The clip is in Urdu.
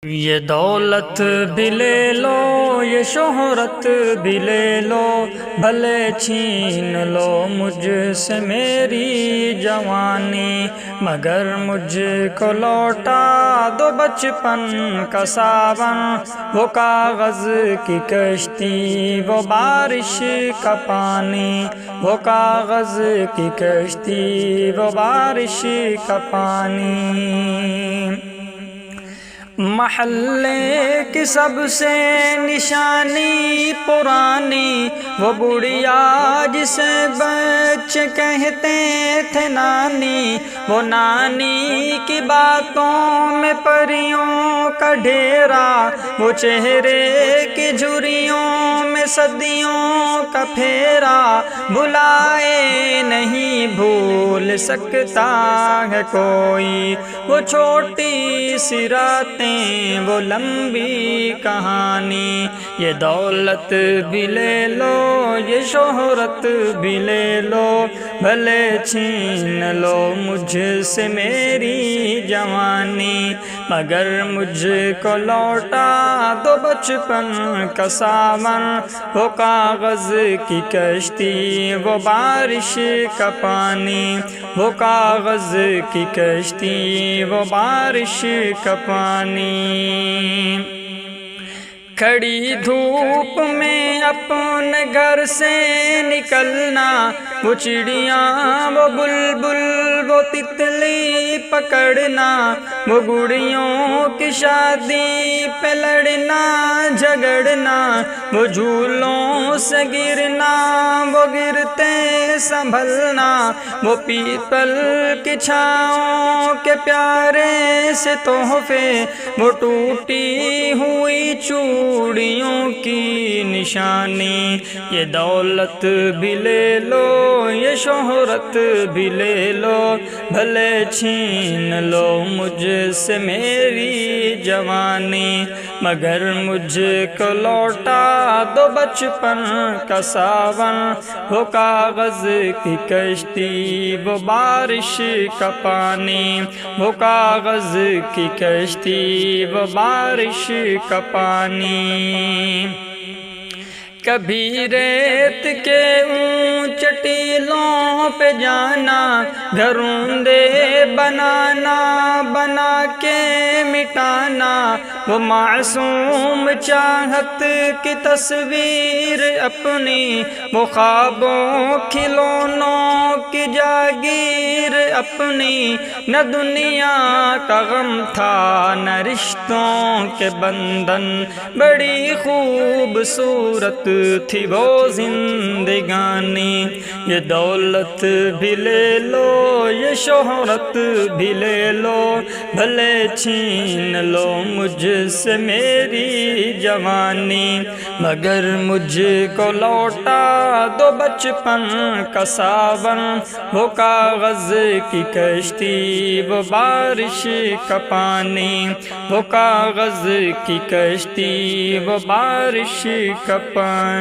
یہ دولت بھی لے لو، یہ شہرت بھی لے لو، بھلے چھین لو مجھ سے میری جوانی، مگر مجھ کو لوٹا دو بچپن کا ساون، وہ کاغذ کی کشتی وہ بارش کا پانی، وہ کاغذ کی کشتی وہ بارش کا پانی۔ محلے کی سب سے نشانی پرانی، وہ بڑھیا جسے بچے کہتے تھے نانی، وہ نانی کی باتوں میں پریوں کا ڈھیرا، وہ چہرے کی جھریوں میں صدیوں کا پھیرا، بلائے نہیں بھول سکتا ہے کوئی، وہ چھوٹی سی راتیں وہ لمبی کہانی۔ یہ دولت بھی لے لو، یہ شہرت بھی لے لو، بھلے چھین لو مجھ سے میری جوانی، مگر مجھ کو لوٹا دو بچپن کا ساون، وہ کاغذ کی کشتی وہ بارش کا پانی، وہ کاغذ کی کشتی وہ بارش کا پانی۔ کھڑی دھوپ میں اپنے گھر سے نکلنا، وہ چڑیاں وہ بلبل وہ تتلی پکڑنا، وہ گڑیوں کی شادی پہ لڑنا جھگڑنا، وہ جھولوں سے گرنا وہ گرتے سنبھلنا، وہ پیپل کی چھاؤں کے پیارے سے تحفے، وہ ٹوٹی ہوئی چوڑیوں کی نشانی۔ یہ دولت بھی لے لو، یہ شہرت بھی لے لو، بھلے چھین لو مجھ سے میری جوانی، مگر مجھ کو لوٹا دو بچپن کا ساون، وہ کاغذ کی کشتی وہ بارش کا پانی، وہ کاغذ کی کشتی وہ بارش کا پانی۔ کبھی ریت کے اونچے ٹیلوں پہ جانا، گھروں دے بنانا بنا کے مٹانا، وہ معصوم چاہت کی تصویر اپنی، وہ خوابوں کھلونوں کی جاگیر اپنی، نہ دنیا کا غم تھا نہ رشتوں کے بندھن، بڑی خوبصورت تھی وہ زندگانی۔ یہ دولت بھی لے لو، یہ شہرت بھی لے لو، بھلے چھین لو مجھ سے میری جوانی، مگر مجھ کو لوٹا دو بچپن کا ساون، وہ کاغذ کی کشتی وہ بارش کا پانی، وہ کاغذ کی کشتی وہ بارش کا پانی۔